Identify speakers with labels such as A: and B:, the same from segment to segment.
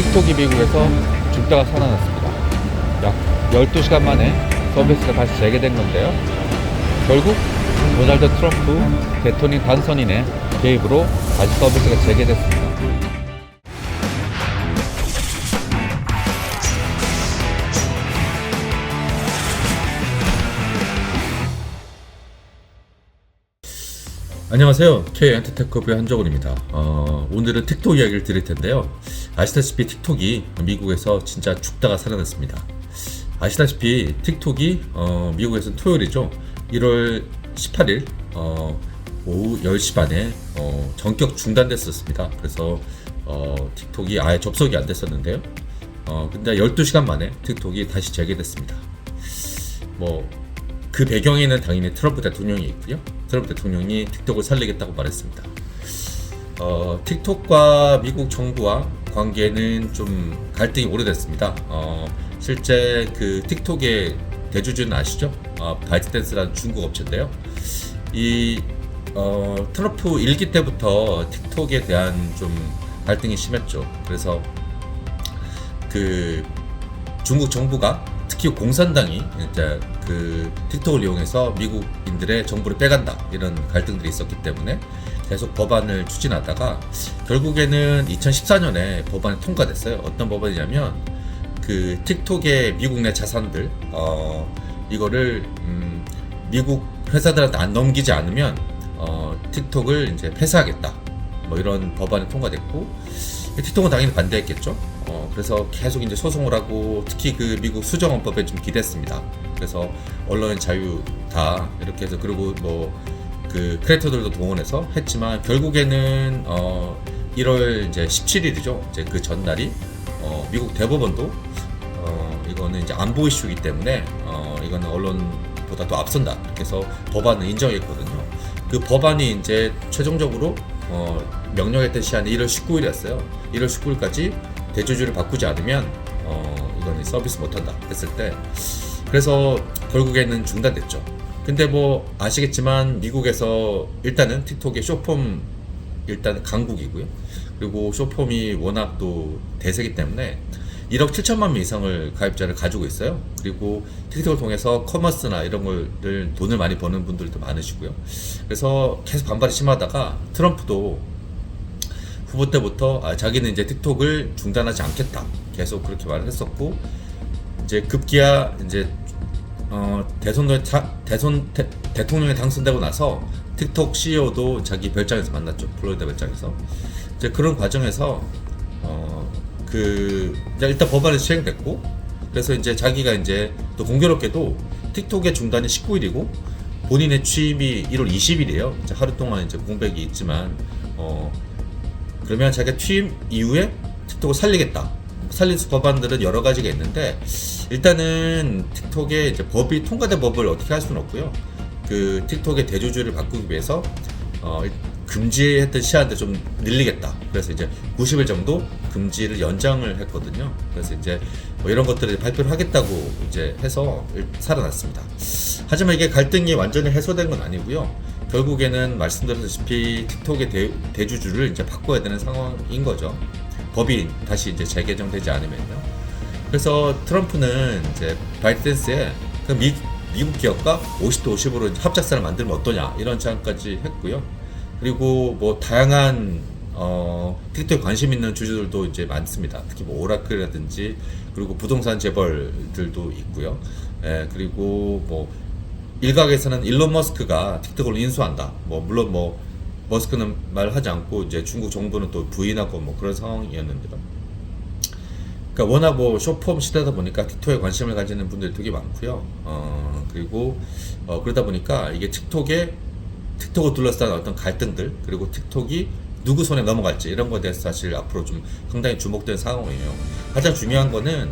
A: 틱톡이 미국에서 죽다가 살아났습니다. 약 12시간 만에 서비스가 다시 재개된 건데요. 결국 도널드 트럼프 대통령 당선인의 개입으로 다시 서비스가 재개됐습니다.
B: 안녕하세요. K엔터테크부의 한정훈입니다. 오늘은 틱톡 이야기를 드릴 텐데요. 아시다시피 틱톡이 미국에서 진짜 죽다가 살아났습니다. 아시다시피 틱톡이 미국에서는 토요일이죠. 1월 18일 오후 10시 반에 전격 중단됐었습니다. 그래서 틱톡이 아예 접속이 안 됐었는데요. 근데 12시간 만에 틱톡이 다시 재개됐습니다. 그 배경에는 당연히 트럼프 대통령이 있고요. 트럼프 대통령이 틱톡을 살리겠다고 말했습니다. 틱톡과 미국 정부와 관계는 좀 갈등이 오래됐습니다. 실제 그 틱톡의 대주주는 아시죠? 바이트댄스라는 중국 업체인데요. 이 트럼프 1기 때부터 틱톡에 대한 좀 갈등이 심했죠. 그래서 그 중국 정부가 특히 공산당이 이제 그 틱톡을 이용해서 미국인들의 정보를 빼간다 이런 갈등들이 있었기 때문에 계속 법안을 추진하다가 결국에는 2014년에 법안이 통과됐어요. 어떤 법안이냐면 그 틱톡의 미국 내 자산들 이거를 미국 회사들한테 안 넘기지 않으면 틱톡을 이제 폐쇄하겠다 이런 법안이 통과됐고 틱톡은 당연히 반대했겠죠. 그래서 계속 이제 소송을 하고 특히 그 미국 수정헌법에 좀 기댔습니다. 그래서 언론의 자유 다 이렇게 해서 그리고 그 크리에이터들도 동원해서 했지만 결국에는 1월 이제 17일이죠. 이제 그 전날이 미국 대법원도 이거는 이제 안보 이슈이기 때문에 이거는 언론보다 더 앞선다. 그래서 법안을 인정했거든요. 그 법안이 이제 최종적으로 명령했던 시한이 1월 19일이었어요. 1월 19일까지 대주주를 바꾸지 않으면 이거는 서비스 못한다 했을 때 그래서 결국에는 중단됐죠. 근데 아시겠지만 미국에서 일단은 틱톡의 숏폼 일단 강국이고요. 그리고 숏폼이 워낙 또 대세기 때문에 1억 7천만 명 이상을 가입자를 가지고 있어요. 그리고 틱톡을 통해서 커머스나 이런 거를 돈을 많이 버는 분들도 많으시고요. 그래서 계속 반발이 심하다가 트럼프도 후보 때부터 자기는 이제 틱톡을 중단하지 않겠다 계속 그렇게 말을 했었고 이제 급기야 이제 대통령에 당선되고 나서 틱톡 CEO도 자기 별장에서 만났죠. 플로리다 별장에서 이제 그런 과정에서 일단 법안이 시행됐고 그래서 이제 자기가 이제 또 공교롭게도 틱톡의 중단이 19일이고 본인의 취임이 1월 20일이에요. 이제 하루 동안 이제 공백이 있지만 그러면 자기가 취임 이후에 틱톡을 살리겠다. 살릴 법안들은 여러 가지가 있는데 일단은 틱톡의 이제 법이 통과된 법을 어떻게 할 수는 없고요. 그 틱톡의 대주주를 바꾸기 위해서 금지했던 시한을 좀 늘리겠다. 그래서 이제 90일 정도 금지를 연장을 했거든요. 그래서 이제 이런 것들을 발표를 하겠다고 이제 해서 살아났습니다. 하지만 이게 갈등이 완전히 해소된 건 아니고요. 결국에는 말씀드렸다시피 틱톡의 대주주를 이제 바꿔야 되는 상황인 거죠. 법이 다시 이제 재개정되지 않으면요. 그래서 트럼프는 이제 바이트댄스에 그 미국 기업과 50대 50으로 합작사를 만들면 어떠냐 이런 제안까지 했고요. 그리고 다양한 틱톡에 관심 있는 주주들도 이제 많습니다. 특히 오라클이라든지 그리고 부동산 재벌들도 있고요. 그리고 일각에서는 일론 머스크가 틱톡을 인수한다. 물론 머스크는 말하지 않고 이제 중국 정부는 또 부인하고 그런 상황이었는데요. 그러니까 워낙 숏폼 시대다 보니까 틱톡에 관심을 가지는 분들이 되게 많고요. 그리고 그러다 보니까 이게 틱톡을 둘러싼 어떤 갈등들 그리고 틱톡이 누구 손에 넘어갈지 이런 거에 대해서 사실 앞으로 좀 상당히 주목되는 상황이에요. 가장 중요한 거는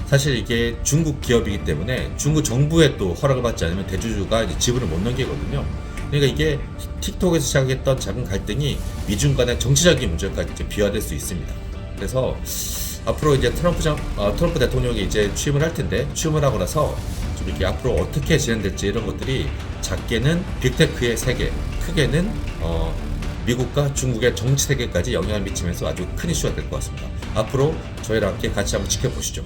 B: 사실 이게 중국 기업이기 때문에 중국 정부의 또 허락을 받지 않으면 대주주가 이제 지분을 못 넘기거든요. 그러니까 이게 틱톡에서 시작했던 작은 갈등이 미중 간의 정치적인 문제까지 이제 비화될 수 있습니다. 그래서 앞으로 이제 트럼프 대통령이 이제 취임을 할 텐데 취임을 하고 나서 좀 이렇게 앞으로 어떻게 진행될지 이런 것들이 작게는 빅테크의 세계, 크게는 미국과 중국의 정치 세계까지 영향을 미치면서 아주 큰 이슈가 될 것 같습니다. 앞으로 저희랑 함께 같이 한번 지켜보시죠.